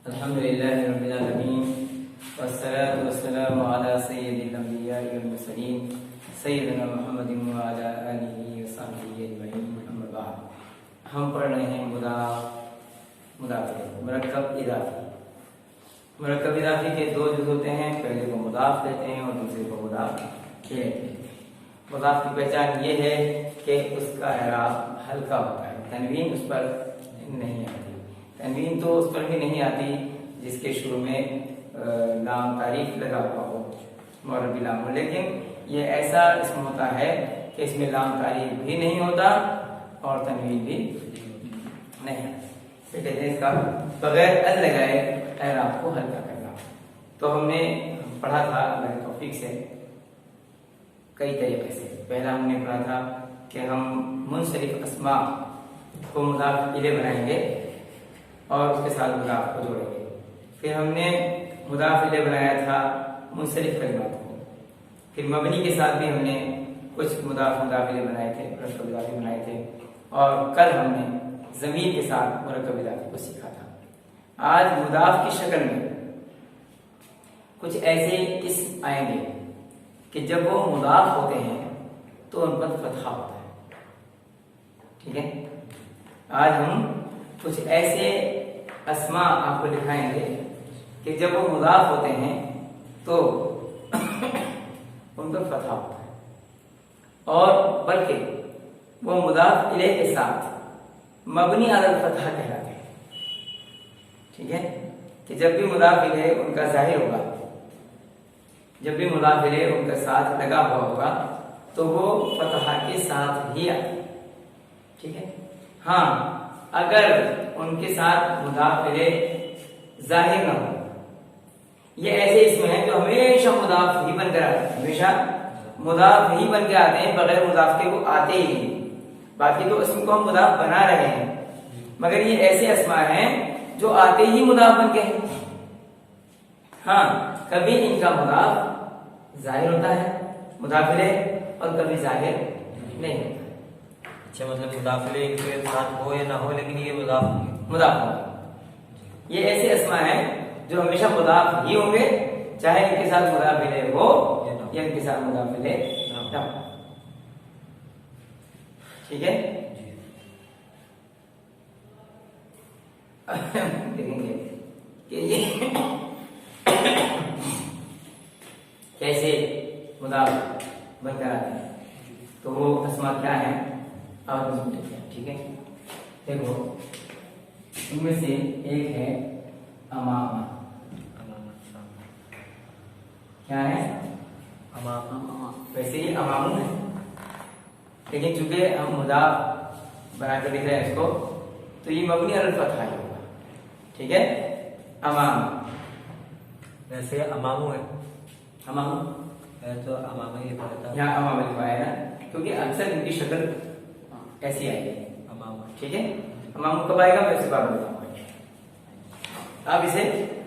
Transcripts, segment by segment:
अल्हम्दुलिल्लाहि रब्बिल आलमीन वस्सलातु वस्सलामु अला सय्यिदिल अंबिया'i वल मुरसलीन सय्यिदिना मुहम्मदिन व अला आलिहि व सहबिहि अजमईन। अम्मा बाद, हम पढ़ रहे हैं मुरक्कब इज़ाफ़ी। मुरक्कब इज़ाफ़ी के दो जुज़ होते हैं, पहले को मुदाफ़ कहते हैं और दूसरे को मुदाफ़ कहते हैं। मुदाफ़ की पहचान ये है कि उसका एराब हल्का होता है, तनवीन उस पर नहीं आती। तनवीन तो उस पर भी नहीं आती जिसके शुरू में लाम तारीफ लगा हुआ हो, मौरबी लाम हो, लेकिन ये ऐसा इसमें होता है कि इसमें लाम तारीफ भी नहीं होता और तनवीन भी नहीं। तो कहते हैं इसका बगैर अल लगाए एराब को हल्का करना। तो हमने पढ़ा था अल्लाह के तौफीक से कई तरीके से। पहला हमने पढ़ा था कि हम मुनसरिफ अस्मा को मुदाफ इले बनाएंगे और उसके साथ मुदाफ को जोड़ेंगे। फिर हमने मुदाफ इले बनाया था मुनसरिफ कलिमात को। फिर मबनी के साथ भी हमने कुछ मुदाफ इले बनाए थे, मुरक्कब इज़ाफ़ी बनाए थे। और कल हमने ज़मीर के साथ मुरक्कब इज़ाफ़ी को सीखा था। आज मुदाफ की शक्ल में कुछ ऐसे इस्म आएंगे कि जब वो मुदाफ होते हैं तो उन पर फतहा होता है। ठीक है, आज हम कुछ ऐसे अस्मा आपको दिखाएंगे कि जब वो मुदाफ होते हैं तो उन पर फतहा होता है, और बल्कि वो मुदाफ इले के साथ मबनी अलल फतहा कहलाते हैं। ठीक है, कि जब भी मुदाफ इले उनका जाहिर होगा, जब भी मुदाफ इले उनका साथ लगा हुआ होगा तो वो फतहा के साथ ही आते। ठीक है, हाँ, अगर उनके साथ मुदाफ इले जाहिर ना हो, ये ऐसे इसमें है जो हमेशा मुदाफ ही बनकर आते हैं, हमेशा मुदाफ ही बन के आते हैं, बगैर मुदाफ के वो आते ही नहीं। बाकी तो इसम को हम मुदाफ बना रहे हैं, मगर ये ऐसे अस्मा हैं जो आते ही मुदाफ बन के हैं। हाँ, कभी इनका मुदाफ जाहिर होता है मुदाफ इले और कभी जाहिर नहीं होता। अच्छा, मतलब मुदाफिले इनके साथ हो या ना हो, लेकिन ये मुदाफ होंगे। ये ऐसे अस्मा हैं जो हमेशा मुदाफ ही होंगे, चाहे इनके साथ मुदाफ इले हो या इनके साथ मुदाफ इले ना हो। ठीक है, देखेंगे कि ये कैसे मुदाफ बनकर आते हैं। तो वो अस्मा क्या है आप देखते हैं। ठीक है, देखो इनमें से एक है अमामा। क्या है? अमामा। वैसे ये अमामू है, लेकिन चूंकि हम मुदाफ बना के लिख रहे हैं इसको, तो ये मबनी अलल फतहा ही होगा। ठीक है, अमामा। वैसे अमामू है, अमामू है तो अमामा ही पड़ता है। यहाँ अमामा लिखवाया है ना, क्योंकि अक्सर इनकी शक्ल ऐसी आएगी अमामा। ठीक है, अमामू कब आएगा मैं इसे बाद में बताऊंगा। आप इसे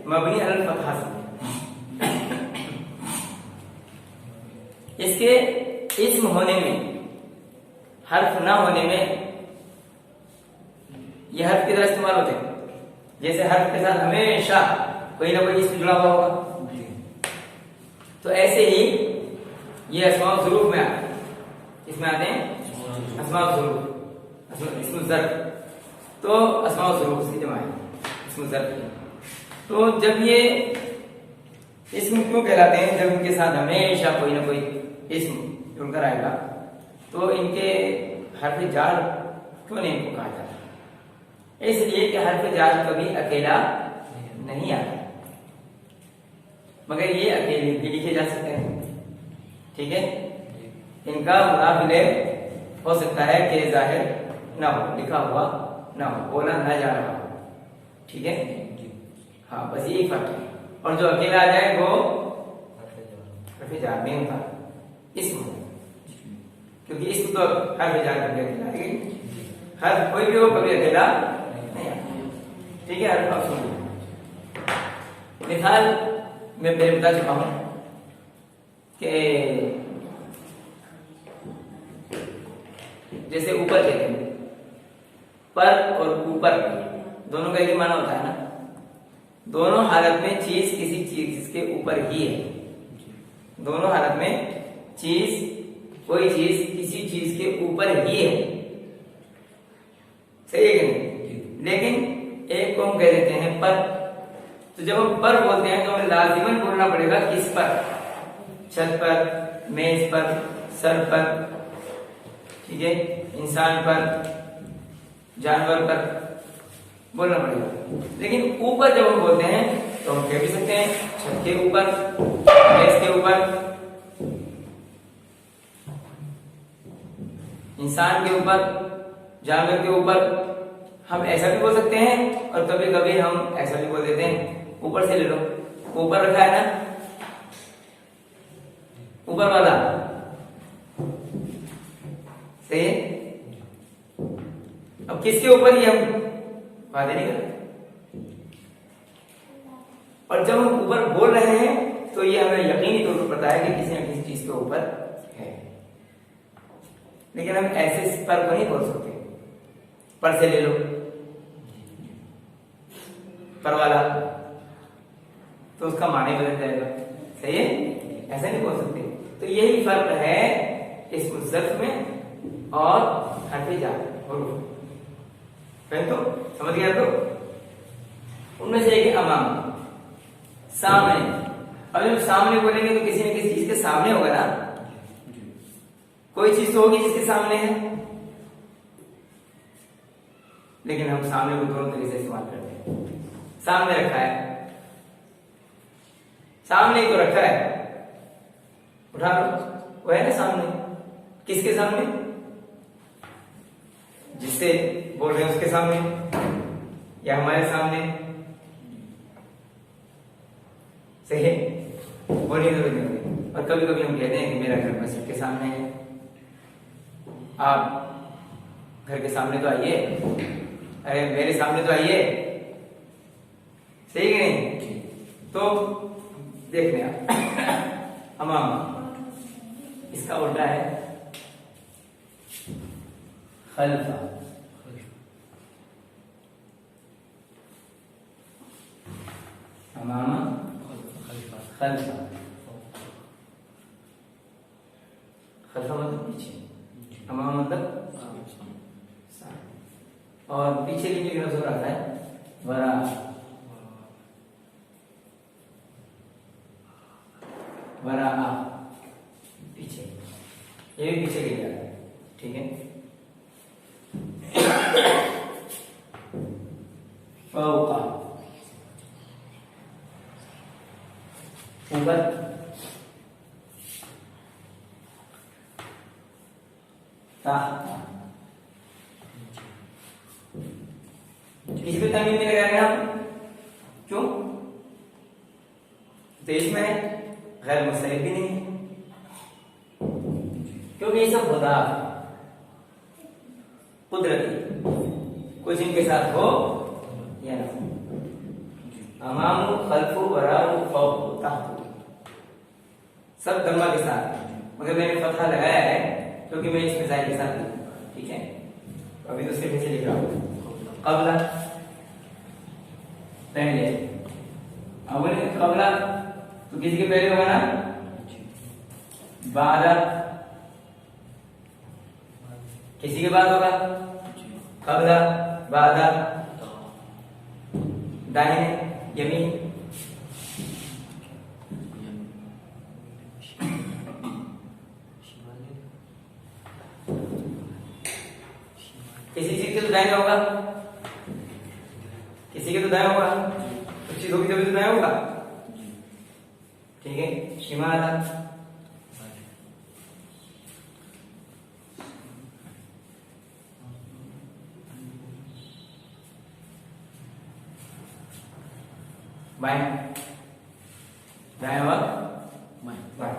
मबनी अलल फतहा से, इसके इस्म होने में, हर्फ ना होने में ये हर्फ की तरह इस्तेमाल होते हैं। जैसे हर्फ के साथ हमेशा कोई ना कोई इस्म जुड़ा हुआ होगा, तो ऐसे ही ये अस्माउ ज़ुरूफ में आते हैं। इसमें आते हैं अस्माउ ज़ुरूफ, इस्म ज़र्फ। तो अस्माउ ज़ुरूफ की जमा है इस्म ज़र्फ की। तो जब ये इस्म क्यों कहलाते हैं? जब इनके साथ हमेशा कोई ना कोई इस्म जुड़कर आएगा, तो इनके हर्फ जार क्यों नहीं इनको कहा जाता? इसलिए कि हर्फ जार कभी अकेला नहीं आता, मगर ये अकेले भी लिखे जा सकते हैं। ठीक है, इनका मुदाफ इले हो सकता है कि जाहिर ना हो, लिखा हुआ ना हो, बोला ना जा रहा हो। ठीक है, हाँ, बस यही फर्क है। और जो अकेला आ जाए वो हर्फ जार नहीं होता, इस्म, क्योंकि इस्म तो हर्फ जार करके अकेला है, हर कोई भी हो कभी अकेला नहीं आता। ठीक है, हर्फ आप सुनिए। मिसाल मैं पहले बता चुका हूं कि जैसे ऊपर कहते हैं, पर और ऊपर दोनों का एक ही माना होता है ना। दोनों हालत में चीज किसी चीज के ऊपर ही है। दोनों हालत में कोई चीज किसी चीज के ऊपर ही है। सही है कि नहीं? लेकिन एक को हम कह देते हैं पर। तो जब हम पर बोलते हैं तो हमें लाजिमन बोलना पड़ेगा किस पर? छत पर, मेज पर, सर पर, ठीक है, इंसान पर, जानवर पर बोलना पड़ेगा। लेकिन ऊपर जब हम बोलते हैं तो हम कह भी सकते हैं छत के ऊपर, मेज के ऊपर, इंसान के ऊपर, जानवर के ऊपर। हम ऐसा भी बोल सकते हैं और कभी कभी हम ऐसा भी बोल देते हैं ऊपर से ले लो, ऊपर रखा है ना, ऊपर वाला। सही है? अब किसके ऊपर ही हम वादे नहीं करते। और जब हम ऊपर बोल रहे हैं तो ये हमें यकीनी तौर पर पता है कि किसी न किसी चीज के ऊपर है। लेकिन हम ऐसे पर को नहीं बोल सकते, पर से ले लो, पर वाला, तो उसका माने बदल जाएगा। सही है? ऐसा नहीं बोल सकते। तो यही फर्क है इस ज़र्फ में और हर्फ़े जार हुरूफ। तो समझ गया? तो उनमें से एक अमाम, सामने। अब जब सामने बोलेंगे तो किसी न किसी चीज के सामने होगा ना, कोई चीज तो होगी जिसके सामने है। लेकिन हम सामने को दोनों तरीके से इस्तेमाल करते हैं। सामने रखा है, सामने ही तो रखा है, उठा लो, वो है ना सामने। किसके सामने? जिससे बोल रहे हैं उसके सामने या हमारे सामने। सही है? बोलिए तो बोलिए। और कभी कभी हम कहते हैं कि मेरा घर मस्जिद के सामने है, आप घर के सामने तो आइए, अरे मेरे सामने तो आइए। सही है नहीं? तो देखने आप अमामा, इसका उल्टा है खल्फा। अमामा खल्फा, खल्फा मतलब पीछे, अमामा मतलब और पीछे की जो नजर आता है वरा। वरा पीछे, ये भी पीछे के लिए आता है। ठीक है? फौका, ऊपर, ताहता। इसमें तमीम नहीं लगाएंगे हम, क्यों? तो इसमें गैर मुस्तरिफ भी नहीं है, क्योंकि ये सब खुदा कुदरती, कुछ इनके साथ हो या ना हो। अमामु खल्फु वराउ फौकु तहतु, सब दम्मा के साथ, मगर मैंने फतहा लगाया है क्योंकि मैं इस मिसाइल के साथ लिखूंगा। ठीक है? अभी तो सिर्फ इसे लिख रहा हूं। कबला पहले, अवल कबला तो किसी के पहले होगा ना, बादा किसी के बाद होगा, कबला बादा, दाहिने यमीन, किसी चीज के तो दाहिने होगा, किसी के तो दाएं होगा, कुछ चीज होगी तभी तो दाएं होगा। ठीक है? शिमाला, बाएं, दाएं होगा, बाएं,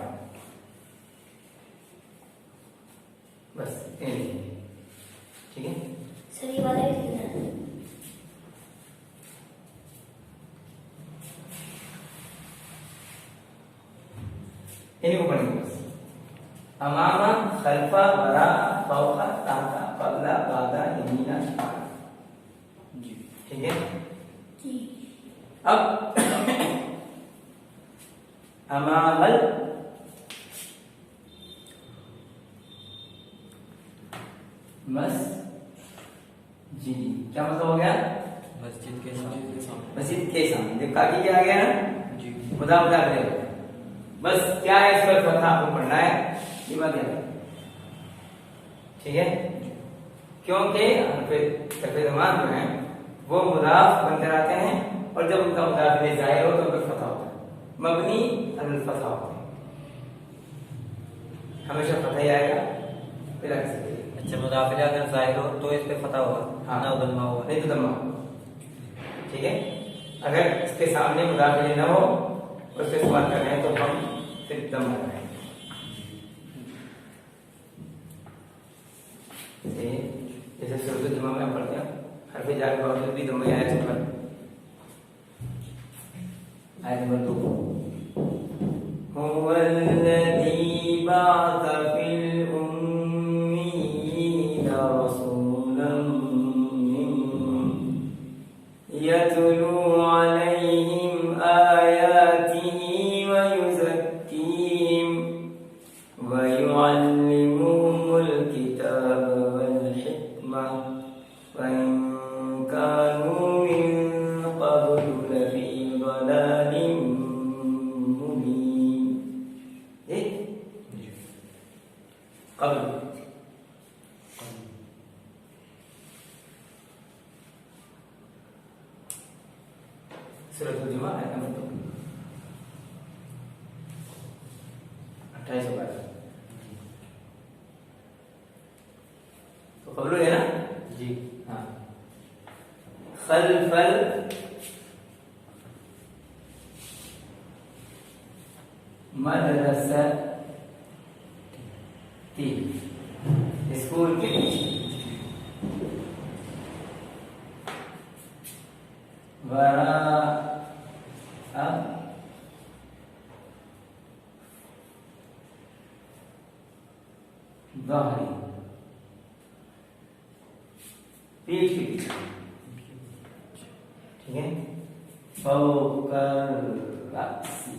बस इतने। ठीक है? सर ये वाला भी लिखना है। इन्हीं को पढ़ेंगे बस। अमामा खल्फा वरा फौका ताहता कबला बादा यमीना शिमाला। ठीक है? जी। अब अमामल मस्जिद, क्या मतलब हो गया? मस्जिद के सामने। मस्जिद के सामने। देखो काफी क्या आ गया ना, जी। मुदाफ करेगा। बस क्या है, इस पर फतहा आपको पढ़ना है, ये बात याद है, ठीक है? क्योंकि तकदीरमान जो है वो मुदाफ बनते रहते हैं और जब उनका मुदाफ ले जाहिर हो तो उन पर फतहा होता है, मबनी अल फतहा होता है, हमेशा फतहा ही आएगा बिला किसी के। अच्छा, मुदाफिल अगर जाहिर हो तो इस पे फतह होगा, हाँ। ना दम्मा होगा। नहीं तो दम्मा होगा, ठीक है? अगर इसके सामने मुदाफिल न हो और उससे सवाल कर रहे हैं तो हम सिर्फ दम्मा लगाएंगे। जैसे सूरत जुमा में हम पढ़ते हैं हरफ जार के बावजूद भी दम्मा आया पर आयत नंबर 2 हुवल्लज़ी बअस फिल उम्मीयीना रसूलन मिनहुम यतलू अलैहिम आयातिही व युज़क्कीहिम व युअल्लिमुहुमुल किताब वल हिकमह व इन कानू मिन क़ब्लु लफ़ी ज़लालिम मुबीन। कब्ल सूरह जुमा आयत नंबर 2 28 तो कब्ल है ना जी। हाँ। खल्फल मदरसा स्कूल के पीछे वरा दहरी पीठ के पीछे, ठीक है? फौकर रासी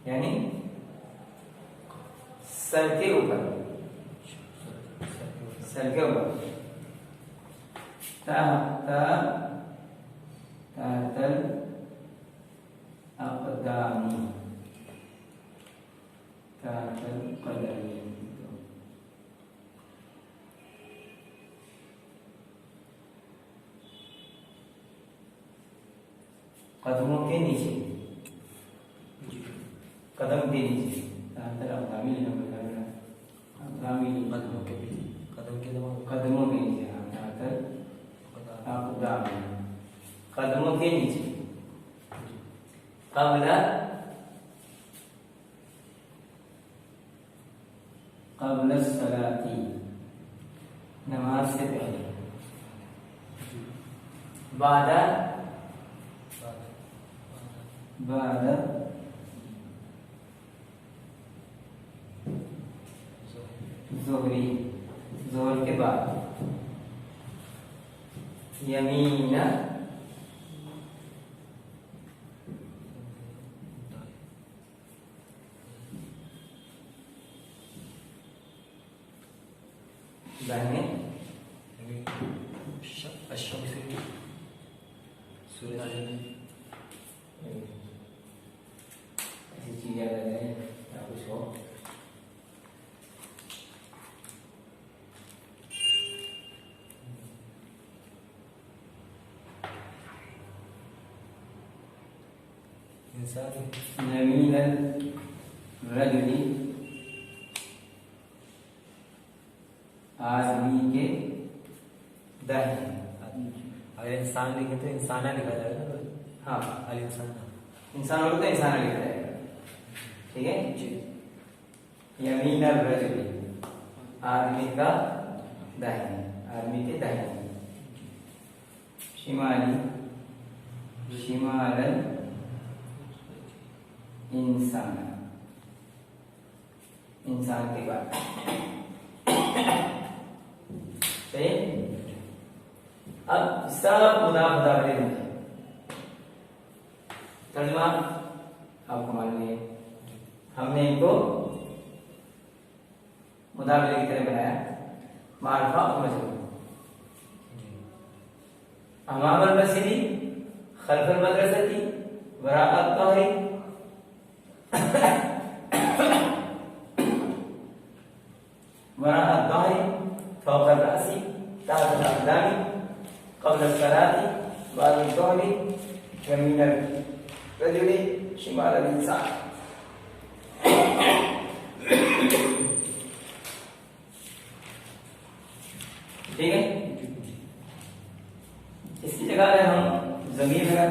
यानी सर के ऊपर, सर के ऊपर। तातल अक़दामी, तातल क़दमी, कदमों के नीचे, कदम के नीचे, तातल अक़दामी कदमों के पीछे, कदम के दबाव, कदमों के नीचे, तातल अक़दामी, कदमों के नीचे। क़ब्ल सलाती, नमाज से पहले। बादा ज़ोहरी, ज़ोहर के बाद। यमीना दाहिने, सूरज ऐसी चीज याद आ जाए या कुछ हो। यमीनल रजली, आदमी के दाहिने। अगर इंसान लिखे तो इंसाना लिखा जाएगा ना। हाँ, अल इंसान। इंसान होगा तो इंसान लिखा जाएगा, ठीक है जी। यमीनल रजली, आदमी का दाहिने, आदमी के दाहिने। शिमाली, शिमालल इंसान, इंसान के बाद। सही? अब सब मुदाफ मुदाफ इलैहि है। तर्जुमा आपको मालूम है, हमने इनको मुदाफ इलैहि की तरह बनाया, मारिफा और मजरूर। अमामल मस्जिदी, खल्फल मदरसती, वराअत तहरी, वराअत तहरी, फौकल रासी, ताहतल अक़दामी, क़ब्ल सलाती, बाद तहरी, यमीनल रजुली, शिमालल इंसान। ठीक है, इसकी जगह है हम ज़मीर में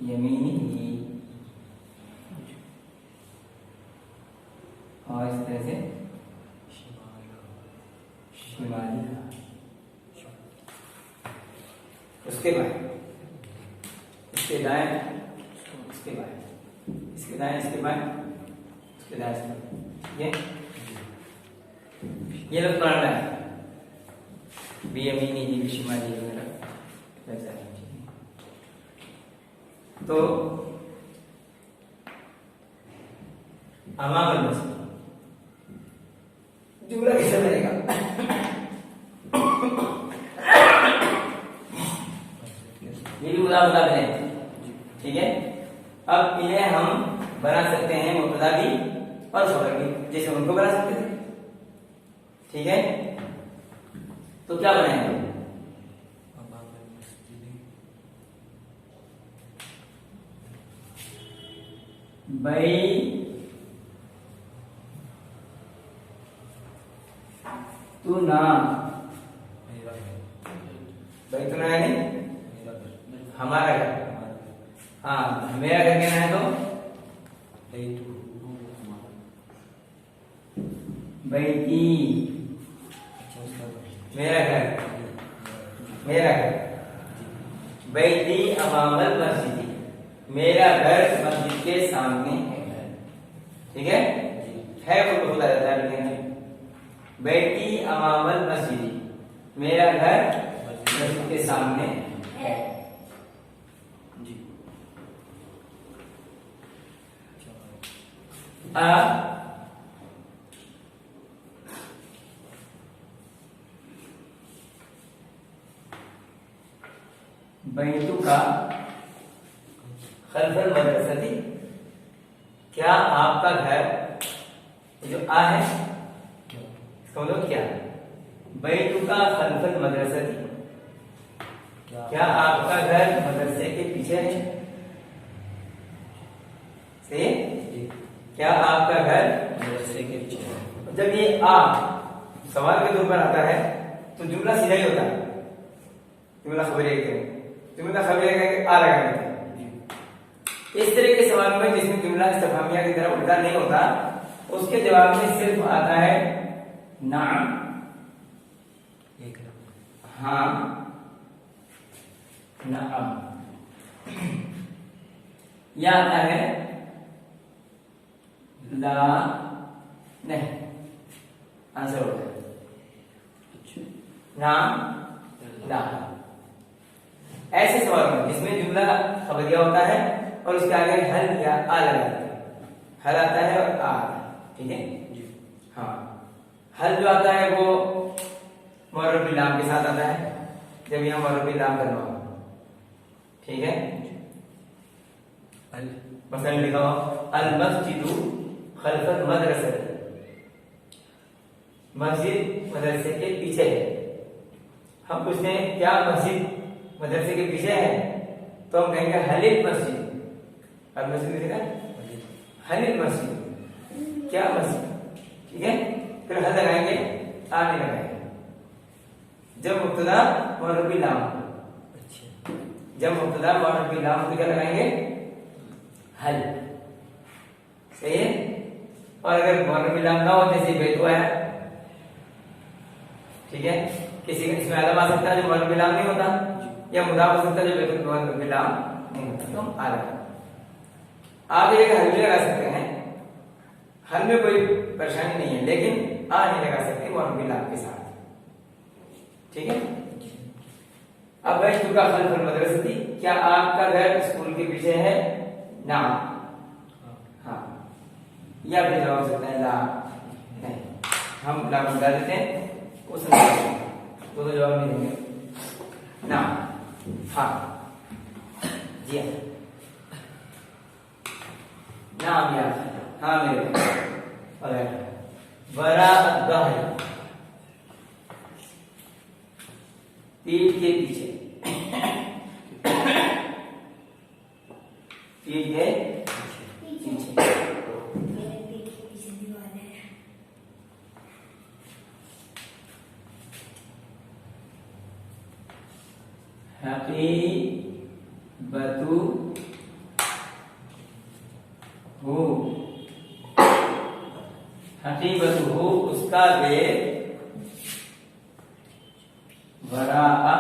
यमीनी ही और इस तरह से शिमाली का। उसके बाद इसके दाएं, इसके बाएं, इसके दाएं, इसके बाएं, इसके दाएं, इसके बाएं। ये लोग पढ़ना है, बेयमीनी ही बिशिमाली वगैरह वैसा है। तो अमामल मस्जिद जुमला कैसे बनेगा? ये भी मुदाफ मुदाफ इलैहि, ठीक है। अब इन्हें हम बना सकते हैं मुब्तदा भी और खबर भी, जैसे उनको बना सकते थे, ठीक है। तो क्या बनाएंगे? भाई तू ना, भाई तू ना है नहीं, हमारा घर। हाँ, मेरा घर कहना है तो बैती, मेरा घर, मेरा घर। बैती अमामल मस्जिद, मेरा घर मस्जिद के सामने है, ठीक है। खुद खुदा रहता है, लेकिन बैती अमामल मस्जिद, मेरा घर मस्जिद के सामने है। बैतु का खल्फल मदरसती, क्या आपका घर, जो आ है इसका मतलब क्या? बैतु का खल्फल मदरसती, क्या आपका घर मदरसे के पीछे है? सही, क्या आपका घर मदरसे के पीछे है? जब ये आ सवाल के तौर पर आता है तो जुमला सीधा ही होता है, जुमला खबरिया के, जुमला खबरिया के आ लगाएंगे। इस तरह के सवाल में जिसमें जुमला इस्तिफामिया की तरह उल्टा नहीं होता, उसके जवाब में सिर्फ आता है नाम, हाँ, नाम, या आता है ला, नहीं, आंसर हो गया नाम, ला। ऐसे सवाल में जिसमें जुमला खबरिया होता है और उसके आगे हल या आ लगाते हैं, हल आता है और आ आता है, ठीक है। हाँ, हल जो आता है वो मुअर्रफ बिल लाम के साथ आता है, जब यहाँ मुअर्रफ बिल लाम करना हो, ठीक है। मसलन लिखा हो अल मस्जिदु खल्फल मदरसती, मस्जिद मदरसे के पीछे है। हम पूछते हैं क्या मस्जिद मदरसे के पीछे है, तो हम कहेंगे हलिल मस्जिद। अब मस्जिद लिखा हलिल मस्जिद, क्या मस्जिद, ठीक है। फिर हल लगाएंगे, आ नहीं लगाएंगे। जब मुब्तदा मुअर्रफ बिल लाम, जब मुब्तदा मुअर्रफ बिल लाम तो क्या लगाएंगे? हल, सही है। और अगर मुअर्रफ बिल लाम ना हो, जैसे बैतु है, ठीक है, किसी का इसमें आलम आ सकता है जो मुअर्रफ बिल लाम नहीं होता, या मुदाफ हो सकता है जो बैतु मुअर्रफ बिल लाम नहीं होता, तो हम आ लगा। आप एक हल भी लगा सकते हैं, हल में कोई परेशानी नहीं है, लेकिन आ नहीं लगा सकते वो हम भी लाभ के साथ। ठीक है। अब है का खल्फुल मदरसती, क्या आपका घर स्कूल के पीछे है? ना, हाँ, या फिर जवाब हो सकता है ला, नहीं। हम ला बता देते हैं, उस तो जवाब नहीं देंगे ना, हाँ, जी नाम या हाँ मेरे और बरा दहर, पीठ के पीछे, पीठ के पीछे, मेरे पीठ के पीछे दीवार है। हकीबतु हो, हकीबतु हो उसका वेग वराअ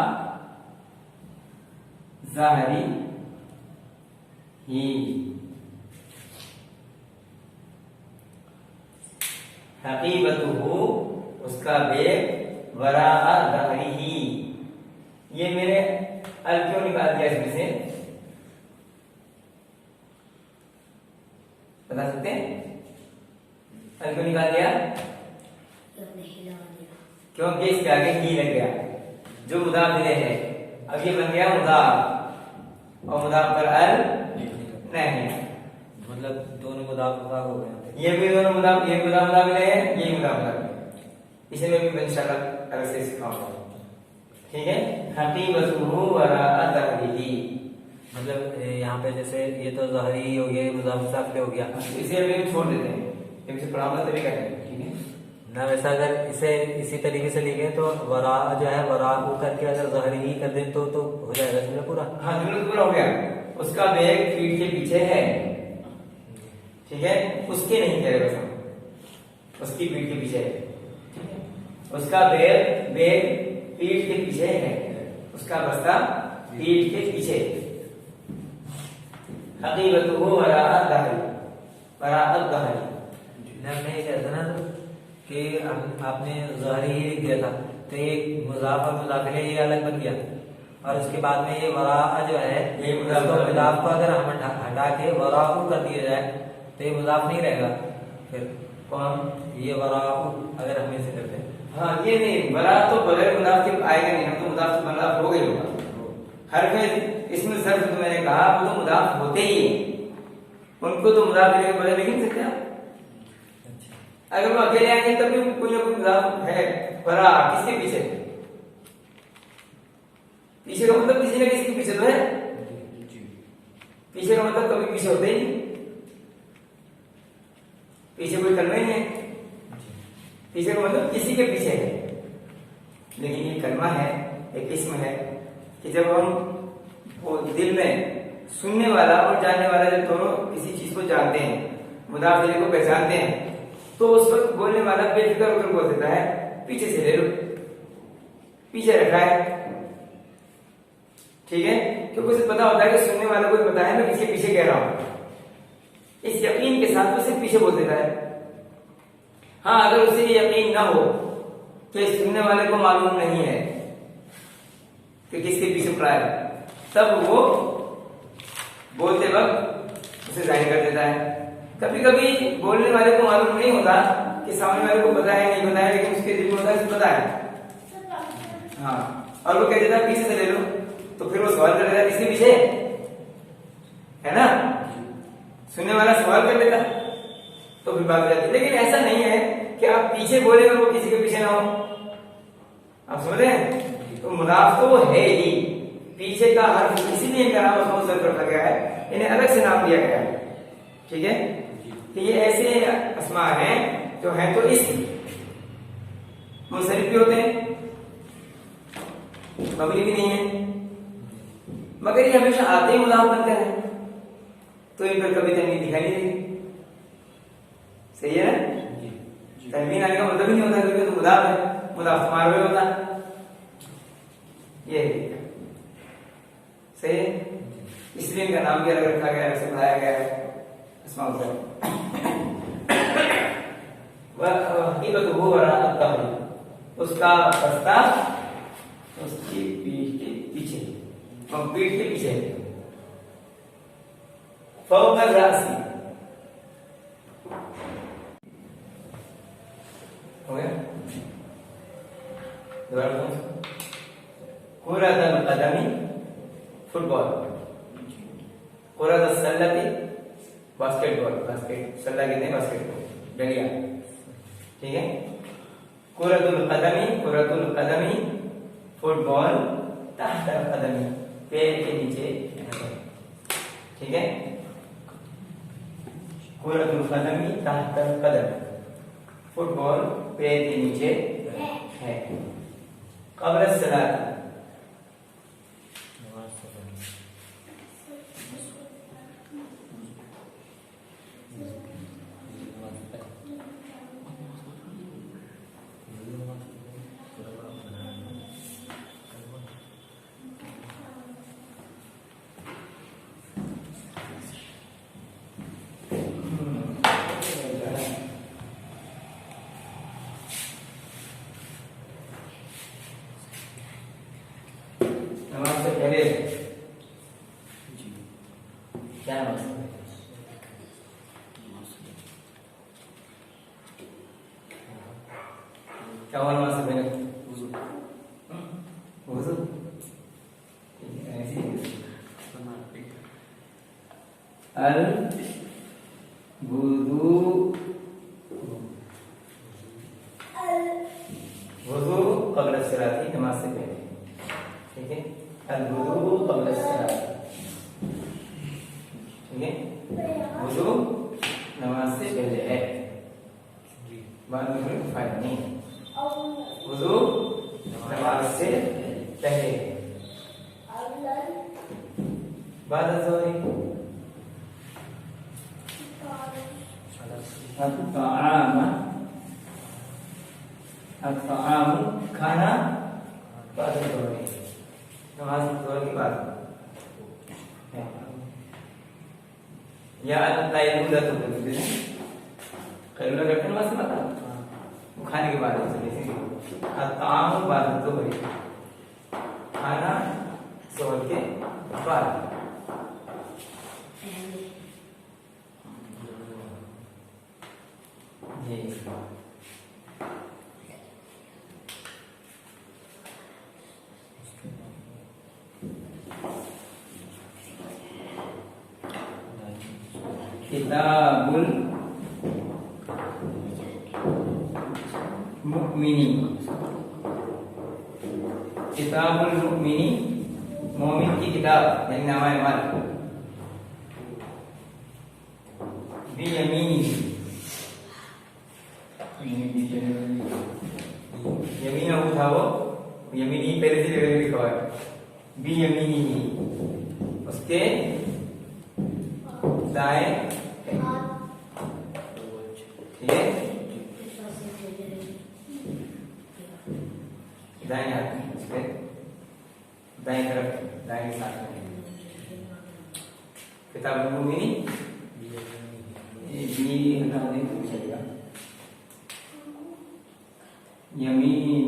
ज़हरी ही, हकीबतु हो उसका वेग वराअ ज़हरी ही। ये मेरे अल क्यों निकाल दिया इसमें से, बता सकते हैं? अल क्यों निकाल दिया? क्योंकि इसके आगे ही लग गया, जो मुदाफ इलैह है। अब ये बन गया मुदाफ, और मुदाफ पर अल नहीं, मतलब दोनों मुदाफ मुदाफ हो गए। ये भी दोनों मुदाफ, ये मुदाफ इलैह है, ये मुदाफ इलैह है। इसे मैं भी इंशाल्लाह अलग से सिखाऊंगा। ठीक है। हकीबतुहु वराअ ज़हरिही, मतलब यहाँ पे जैसे ये तो ज़हरी हो गया, मुदाफ मुदाफ हो गया, इसे अभी छोड़ देते हैं, इसे पढ़ाऊंगा तभी करेंगे। ठीक है ना। वैसा अगर इसे इसी तरीके से लिखे तो वरा जो है वरा को करके अगर ज़हरी ही कर दें तो हो जाएगा जुमला पूरा। हाँ, जुमला पूरा हो गया। उसका बैग पीठ के पीछे है, ठीक है, उसके नहीं कह रहे, बस उसकी पीठ के पीछे है। उसका बैग पीठ के पीछे है, उसका बस्ता पीठ के पीछे। हकीबतुहु वराअ ज़हरी, वराअ ज़हरी। मैं ये कहता ना कि आपने ज़हरी ही लिख दिया था, तो ये मुज़ाफ और मुज़ाफ इलैह ये अलग बन गया, और उसके बाद में ये वराअ जो है ये मुज़ाफ को अगर हम हटा के वराअ कर दिया जाए तो ये मुज़ाफ नहीं रहेगा। फिर कौन ये वराअ अगर हम इसे करते हैं, हाँ, ये नहीं, वरा तो बगैर मुदाफ के आएगा नहीं, हम तो मुदाफ से मुदाफ हो गई होगा। हर में इसमें सर्फ तो मैंने कहा वो तो मुदाफ होते ही है, उनको तो मुदाफ इलैह के बगैर लिख नहीं सकते आप। अगर वो अकेले आएंगे तब भी कोई ना कोई मुदाफ है। वरा किसके पीछे? पीछे का मतलब किसी न किसी के पीछे तो है, पीछे का मतलब कभी पीछे होते ही नहीं, पीछे कोई कलमा ही नहीं है। पीछे का मतलब किसी के पीछे है, लेकिन ये कलमा है, एक किस्म है कि जब हम वो दिल में सुनने वाला और जानने वाला जब दोनों किसी चीज को जानते हैं, मुदाफ इलैह को पहचानते हैं, तो उस वक्त बोलने वाला बेफिक्र होकर बोल देता है पीछे से ले लो, पीछे रखा है। ठीक है, क्योंकि उसे पता होता है कि सुनने वाले को पता है मैं किसके पीछे कह रहा हूं, इस यकीन के साथ उसे पीछे बोल देता है। हाँ, अगर उसे यकीन ना हो कि सुनने वाले को मालूम नहीं है कि किसके पीछे पड़ा है, तब वो बोलते वक्त उसे जाहिर कर देता है। कभी कभी बोलने वाले को मालूम नहीं होता कि सामने वाले को पता है नहीं पता है, लेकिन उसके दिल में होता है उसे पता है। हाँ, और वो कह देता है पीछे से ले लो, तो फिर वो सवाल कर देता है किसके पीछे है ना, सुनने वाला सवाल कर देता, तो फिर बात हो जाती है। लेकिन ऐसा नहीं है कि आप पीछे बोले और वो किसी के पीछे ना हो, आप समझ रहे हैं? तो मुदाफ तो वो है ही, पीछे का हर्फ इसीलिए इनका नाम उसको सर्फ रखा गया है, इन्हें अलग से नाम दिया गया है। ठीक है, तो ये ऐसे अस्मा हैं जो हैं तो इस मुंसरिफ भी होते हैं, मबनी भी नहीं है, मगर ये हमेशा आते ही मुदाफ बनते हैं, तो इन पर कभी तनवीन दिखाई नहीं देगी। सही है ना? तनवीन आने का मतलब ही नहीं होता क्योंकि तो मुदाफ है, मुदाफ मार हुए होता है। ये सही है। इसलिए इनका नाम भी अलग रखा गया है, ऐसे बनाया गया है। हकीकत वो रहा उसका प्रस्ताव उसकी पीठ के पीछे, पीठ के पीछे फौक राशि हो गया। कुरतल कदमी फुटबॉल, कुरतल सल्लती बास्केटबॉल, बास्केट सल्ला कहते हैं बास्केटबॉल, डंडिया, ठीक है। कुरतुल कदमी फुटबॉल तहत कदमी, पैर के नीचे, ठीक है। कुरतुल कदमी तहत कदम, फुटबॉल पैर के नीचे है। क़ब्ल सलात, नमाज से पहले क्या नमाज, क्या हुआ नमाज से पहले? वुज़ू, अल वुज़ू, वुज़ू क़ब्ल सलाती, नमाज से पहले, ठीक है। अल-वुज़ू क़ब्ल सलात, ठीक है। वुज़ू नमाज से पहले है, बाद में कोई फायदा नहीं है। वुज़ू नमाज से पहले, बाद ज़ोहरी अत-तआम खाना, बाद ज़ोहरी नमाज ज़ोहर के बाद, या कैलूला तो बोलते हैं, कैलूला करते हैं नमाज के बाद, वो खाने के बाद होता है। अत-तआम बाद ज़ोहरी, खाना ज़ोहर के बाद। ये किताबुल मुमिनी, किताबुल मुमिनी मोमिन की किताब यानी नामा माल, बियमीनी, यमीन उठा वो यमीनी पहले से लिखा हुआ है, बियमीनी उसके दाएं, ठीक है, दाएं हाथ में उसके दाएं तरफ, दाएं साथ में किताब मुमिनी, ये भी हटा दें तो चलेगा, यमीन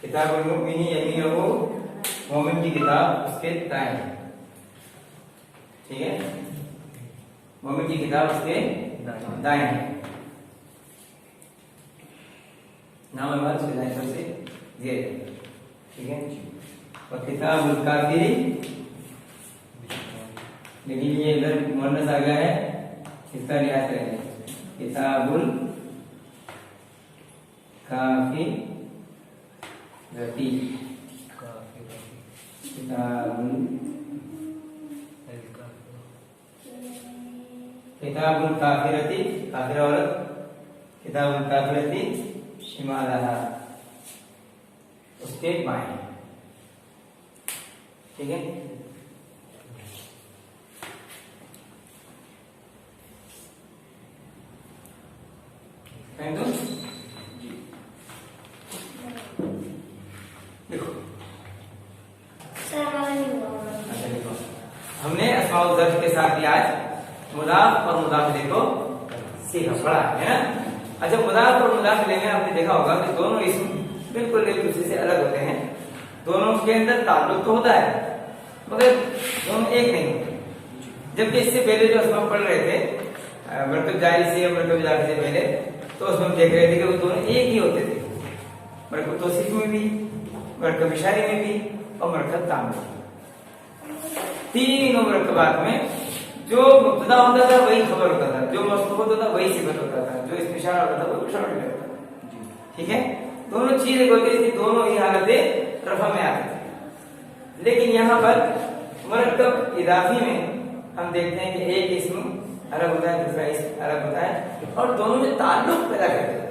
किताब मुमिनी यमीन हो मोमिन की किताब उसके दाएं, ठीक है। मोमिन की किताब उसके दाएं है, नाम हमारा उसके दाएं तरफ से ये, ठीक है। और किताबुल काफिरी, लेकिन ये इधर मुअन्नस आ गया है, इसका लिहाज करेंगे। किताबुल काफिरती, किताबुल काफिरती, काफिरा औरत, किताबुल काफिरती शिमालहा उसके बाएं, ठीक है। देखो अस्माउ ज़र्फ के साथ ही आज मुदाफ और मुदाफिले को सीखा पढ़ा है ना। अच्छा, मुदाफ और मुदाफिले में आपने देखा होगा कि दोनों इसम बिल्कुल एक दूसरे से अलग होते हैं। दोनों के अंदर ताल्लुक तो होता है मगर दोनों एक नहीं होते। जबकि इससे पहले जो अस्मा पढ़ रहे थे मरकब जारी से और मरकब जारी से पहले, तो उसमें हम देख रहे थे कि वो दोनों एक ही होते थे, मरकब तौसीफ में भी, मरकब इशारे में भी और मरकब ताम में। तीनों मरकबात में जो मुब्तदा होता था वही खबर होता था, जो मौसूफ होता था वही सिफत होता था, जो इसमें इशारा होता था वो इशारा होता था। ठीक है, दोनों चीजें होती थी, दोनों ही हालतें रफा में आती थी। लेकिन यहाँ पर मरकब इदाफी में हम देखते हैं कि एक इसम अलग होता है, दूसरा इसम अलग होता है और दोनों में ताल्लुक पैदा करते हैं।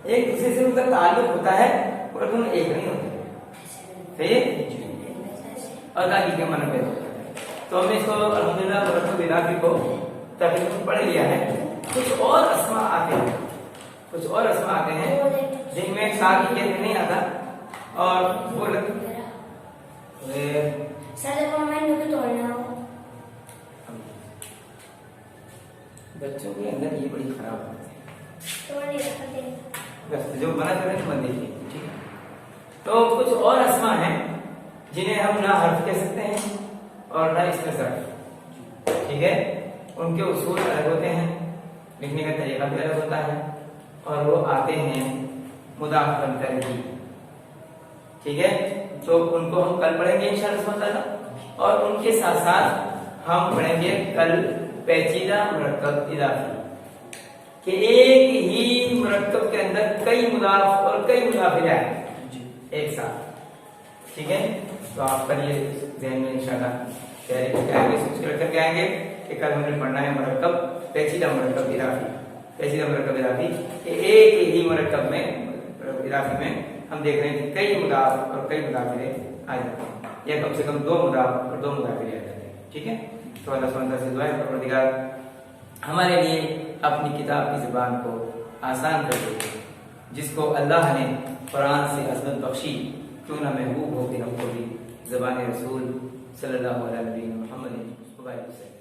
एक दूसरे से उनका ताल्लुक होता है और दोनों एक नहीं होते। सही है, और ताकि के मन में तो हमने इसको अल्हम्दुलिल्लाह मरकब इदाफी को तकरीबन पढ़ लिया है। कुछ और अस्मा आते हैं, कुछ और अस्मा आते हैं जिनमें ताकि के नहीं आता और वो बच्चों के अंदर ये बड़ी खराब होती है, बस जो मना करें तो मत देखिए। ठीक है, तो कुछ और अस्मा हैं जिन्हें हम ना हर्फ कह सकते हैं और ना इसमें सर्फ। ठीक है, उनके उसूल अलग होते हैं, लिखने का तरीका भी अलग होता है और वो आते हैं मुदाफ बनकर ही। ठीक है, तो उनको हम कल पढ़ेंगे इंशाअल्लाह और उनके साथ साथ हम पढ़ेंगे कल पेचीदा मरकब इदाफी कि एक ही मरकब के अंदर कई मुदाफ और कई मुदाफिले हैं एक साथ। ठीक है, तो आप कल ये ध्यान में इंशाअल्लाह तैयारी करके आएंगे, सोच कर करके आएंगे कि कल हमने पढ़ना है मरकब पेचीदा मरकब इदाफी। पेचीदा मरकब इदाफी कि एक ही मरकब में इदाफी में हम देख रहे हैं कि कई मुदाफ और कई मुदाफिले आ जाते हैं, या कम से कम दो मुदाफ और दो मुदाफिले आ जाते हैं। ठीक है, तो अल्लाह सुब्हानहू व तआला से दुआ है परवरदिगार हमारे लिए अपनी किताब की जुबान को आसान कर दे, जिसको अल्लाह ने कुरान से अज़मत बख्शी, क्यों ना महबूब हो कि हमको भी ज़बान रसूल सल्लल्लाहु अलैहि वसल्लम